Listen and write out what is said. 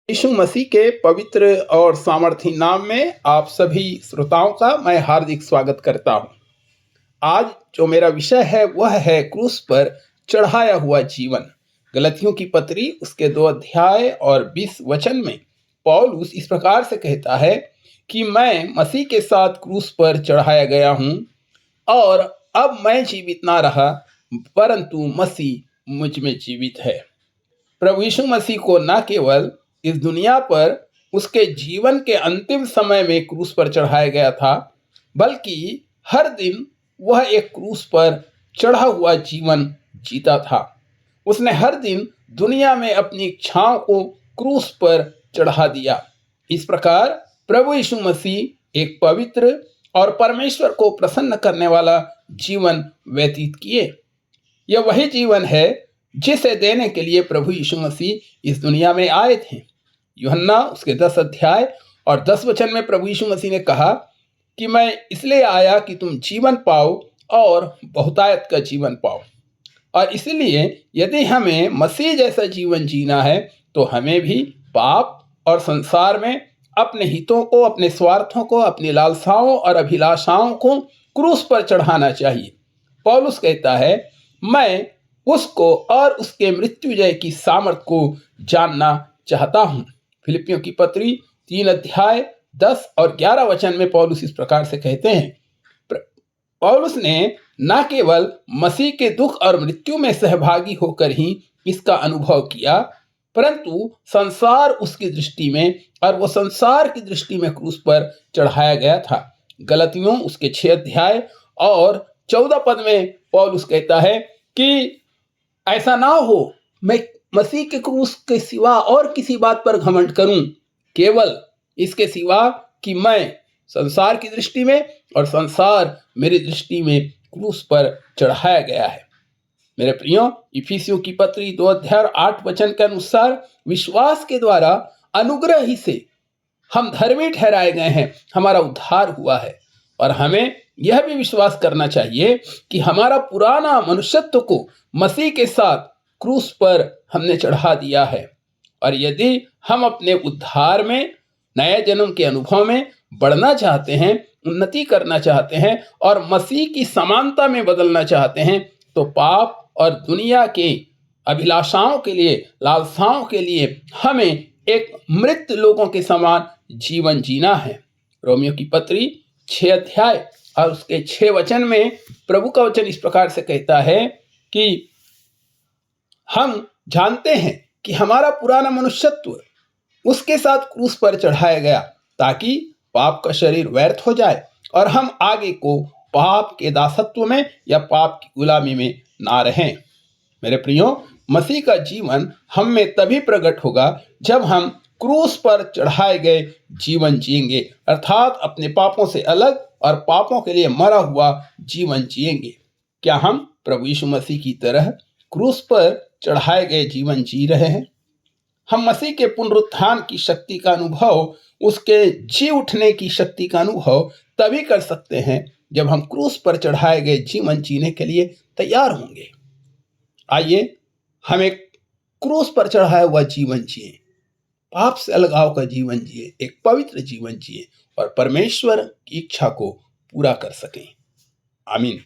यीशु मसीह के पवित्र और सामर्थी नाम में आप सभी श्रोताओं का मैं हार्दिक स्वागत करता हूं। आज जो मेरा विषय है वह है क्रूस पर चढ़ाया हुआ जीवन। गलतियों की पत्री उसके 2 अध्याय और 20 वचन में पौलुस इस प्रकार से कहता है कि मैं मसीह के साथ क्रूस पर चढ़ाया गया हूं और अब मैं जीवित ना रहा परंतु मसीह मुझ में जीवित है। प्रभु यीशु मसीह को न केवल इस दुनिया पर उसके जीवन के अंतिम समय में क्रूस पर चढ़ाया गया था, बल्कि हर दिन वह एक क्रूस पर चढ़ा हुआ जीवन जीता था। उसने हर दिन दुनिया में अपनी इच्छाओं को क्रूस पर चढ़ा दिया। इस प्रकार प्रभु यीशु मसीह एक पवित्र और परमेश्वर को प्रसन्न करने वाला जीवन व्यतीत किए। यह वही जीवन है जिसे देने के लिए प्रभु यीशु मसीह इस दुनिया में आए थे। यूहन्ना उसके 10 अध्याय और 10 वचन में प्रभु यीशु मसीह ने कहा कि मैं इसलिए आया कि तुम जीवन पाओ और बहुतायत का जीवन पाओ। और इसलिए यदि हमें मसीह जैसा जीवन जीना है तो हमें भी पाप और संसार में अपने हितों को, अपने स्वार्थों को, अपनी लालसाओं और अभिलाषाओं को क्रूस पर चढ़ाना चाहिए। पौलुस कहता है, मैं उसको और उसके मृत्युजय की सामर्थ को जानना चाहता हूं। फिलिपियों की पत्री 3 अध्याय 10 और 11 वचन में पौलुस इस प्रकार से कहते हैं। पौलुस ने न केवल मसीह के दुख और मृत्यु में सहभागी होकर ही इसका अनुभव किया, परंतु संसार उसकी दृष्टि में और वो संसार की दृष्टि में क्रूस पर चढ़ाया गया था। गलतियों उसके 6 अध्याय और 14 पद में पौलुस कहता है कि ऐसा ना हो मैं मसीह के क्रूस के सिवा और किसी बात पर घमंड करूं, केवल इसके सिवा कि मैं संसार की दृष्टि में और संसार मेरी दृष्टि में क्रूस पर चढ़ाया गया है। मेरे प्रियो, इफिसियों की पत्री 2 अध्याय 8 वचन के अनुसार विश्वास के द्वारा अनुग्रह ही से हम धर्मी ठहराए गए हैं, हमारा उद्धार हुआ है। और हमें यह भी विश्वास करना चाहिए कि हमारा पुराना मनुष्यत्व को मसीह के साथ क्रूस पर हमने चढ़ा दिया है। और यदि हम अपने उद्धार में, नए जन्म के अनुभव में बढ़ना चाहते हैं, उन्नति करना चाहते हैं और मसीह की समानता में बदलना चाहते हैं, तो पाप और दुनिया के अभिलाषाओं के लिए, लालसाओं के लिए हमें एक मृत लोगों के समान जीवन जीना है। रोमियो की पत्री 6 अध्याय और उसके 6 वचन में प्रभु का वचन इस प्रकार से कहता है कि हम जानते हैं कि हमारा पुराना मनुष्यत्व उसके साथ क्रूस पर चढ़ाया गया ताकि पाप का शरीर व्यर्थ हो जाए और हम आगे को पाप के दासत्व में या पाप की गुलामी में ना रहें। मेरे प्रियो, मसीह का जीवन हम में तभी प्रकट होगा जब हम क्रूस पर चढ़ाए गए जीवन जिएंगे, अर्थात अपने पापों से अलग और पापों के लिए मरा हुआ जीवन जिएंगे। क्या हम प्रभु यीशु मसीह की तरह क्रूस पर चढ़ाए गए जीवन जी रहे हैं? हम मसीह के पुनरुत्थान की शक्ति का अनुभव, उसके जी उठने की शक्ति का अनुभव तभी कर सकते हैं जब हम क्रूस पर चढ़ाए गए जीवन जीने के लिए तैयार होंगे। आइए हम एक क्रूस पर चढ़ाया हुआ जीवन जिए, पाप से अलगाव का जीवन जिए, एक पवित्र जीवन जिए और परमेश्वर की इच्छा को पूरा कर सकें। आमीन।